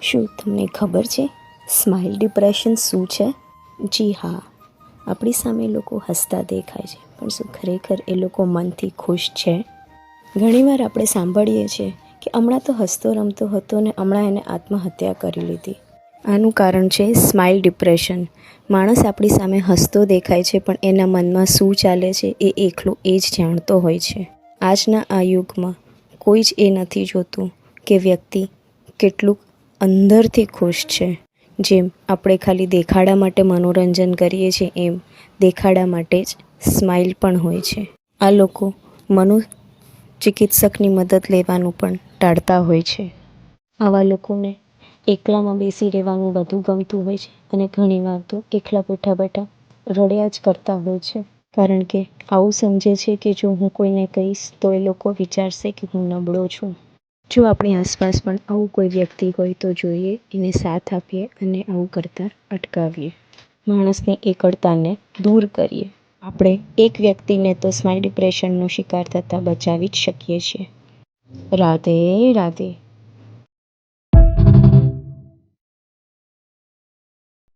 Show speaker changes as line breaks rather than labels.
શું તમને ખબર છે સ્માઇલ ડિપ્રેશન શું છે? જી હા, આપણી સામે લોકો હસતા દેખાય છે, પણ શું ખરેખર એ લોકો મનથી ખુશ છે? ઘણીવાર આપણે સાંભળીએ છીએ કે હમણાં તો હસતો રમતો હતો ને હમણાં એને આત્મહત્યા કરી લીધી. આનું કારણ છે સ્માઇલ ડિપ્રેશન. માણસ આપણી સામે હસતો દેખાય છે, પણ એના મનમાં શું ચાલે છે એ એકલો એ જ જાણતો હોય છે. આજના આ યુગમાં કોઈ જ એ નથી જોતું કે વ્યક્તિ કેટલું અંદરથી ખુશ છે. જેમ આપણે ખાલી દેખાડા માટે મનોરંજન કરીએ છીએ, એમ દેખાડા માટે જ સ્માઇલ પણ હોય છે. આ લોકો મનોચિકિત્સકની મદદ લેવાનું પણ ટાળતા હોય છે. આવા લોકોને એકલામાં બેસી રહેવાનું બધું ગમતું હોય છે અને ઘણીવાર તો એકલા બેઠા બેઠા રડ્યા જ કરતા હોય છે. કારણ કે આવું સમજે છે કે જો હું કોઈને કહીશ તો એ લોકો વિચારશે કે હું નબળો છું. જો આપણી આસપાસ પણ આવું કોઈ વ્યક્તિ હોય તો જોઈએ એને સાથ આપીએ અને આવું કરતાં અટકાવીએ. માણસની એકલતાને દૂર કરીએ. આપણે એક વ્યક્તિને તો સ્માઇલ ડિપ્રેશનનો શિકાર થતાં બચાવી જ શકીએ છીએ. રાધે રાધે.